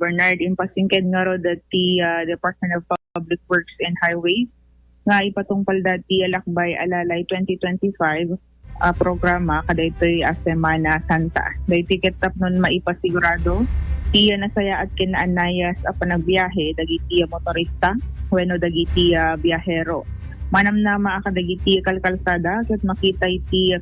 Bernard, impasingked nga ro dati Department of Public Works and Highways nga ipatungpal dati Lakbay Alalay 2025 programa kada ito'y Semana Santa. Dahil ticket tap nun maipasigurado tiya nasaya at kinaanayas a panagbiyahe dagiti motorista wenno dagiti biyahero. Manam na maakadagiti kalkalsada ket makita iti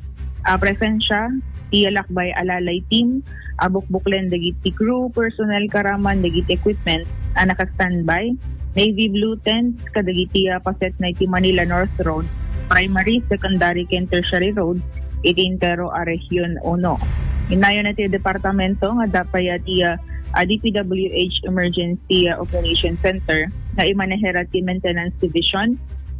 presensya ti Lakbay Alalay team bukbuklen dagiti crew, personnel karaman dagiti equipment naka-standby. Navy blue tents kadagiti paset na iti Manila North Road, primary, secondary, ken tertiary road iti Intero a Region 1. Inayon na ti departamento nga dapay ti DPWH Emergency Operation Center na imanehera ti Maintenance Division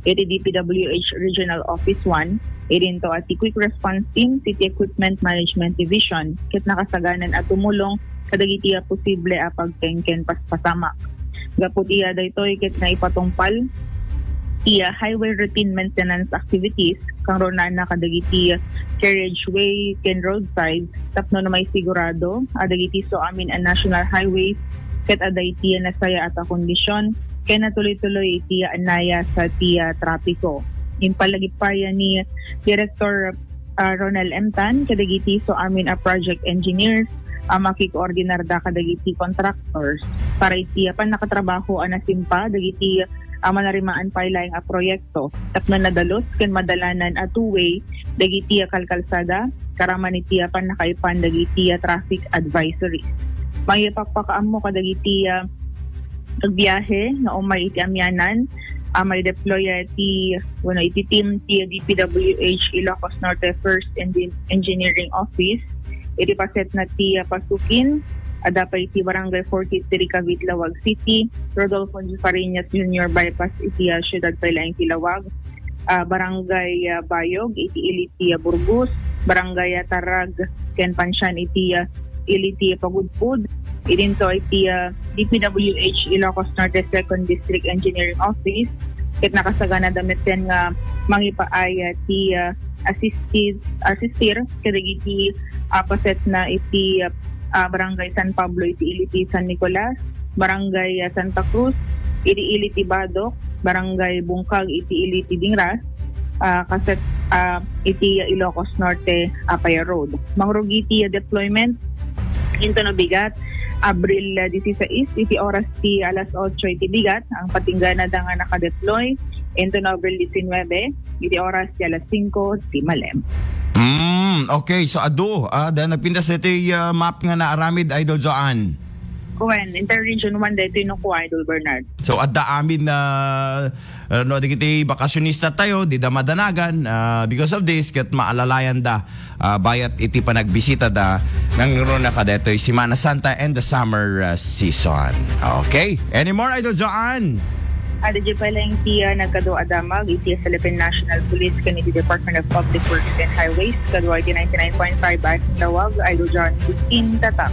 iti DPWH Regional Office 1 irinto at Quick Response Team City Equipment Management Division ket nakasaganan at tumulong kadagiti posible pagtengken paspasamak. Gaputiya daytoy ket na ipatungpal tiya highway routine maintenance activities kang ronan na kadagiti carriageway ken roadside tapno na may sigurado adagiti so amin ang national highways ket aday tiya nasaya at kondisyon ken natuloy-tuloy tiya anaya sa tiya trapiko. Impalagipaya ni Director Ronald M. Tan kadagiti so amin project engineers makikoordinar da kadagiti contractors para iti pan nakatrabaho nasimpa dagiti manarimaan pailaing proyekto tapno nadalos ken madalanan a two-way dagiti kalkalsada karaman iti pan nakaipan dagiti traffic advisory. Mayipakpakaam mo kadagiti pagbiyahe na umay iti amyanan may deploy iti team ti DPWH Ilocos Norte First Engineering Office iti paset na ti pasukin adapay iti Barangay 43 Cavite Lawag City, Rodolfo Fariñas Jr. Bypass iti Ciudad Pailaing Tilawag, Barangay Bayog iti Iliti Burgos, Barangay Tarag ken Pansyan iti Iliti Pagudpud, idinto iti DPWH Ilocos Norte Second District Engineering Office ket nakasagana damit ken nga mangipaay ti assistir kadagiti paset na iti Barangay San Pablo iti Iliti San Nicolas, Barangay Santa Cruz iti Iliti Badok, Barangay Bungkag iti Iliti Dingras, kaset iti Ilocos Norte Apaya Road. Mangrugi iti deployment into no bigat Abril 16 iti oras ti alas 8 iti bigat ang patinggana da nga nakadeploy into no Abril 19 iti oras ti alas 5 ti malem. Okay, so dahil nagpintas iti map nga na aramid Idol Joanne. Kuwen, Interregion 1 dito yung Idol Bernard. So adda amin na digiti bakasyonista tayo, di da madanagan because of this ket maalalayan da bayat iti panagbisita da ng rona kadetoy Semana Santa and the summer season. Okay, any more Idol Joanne? Adji pala yung tiya nagkado adamag iti Philippine National Police kaniti Department of Public Works and Highways kadwa iti 99.5 Lawag Idol John 15 Tatak.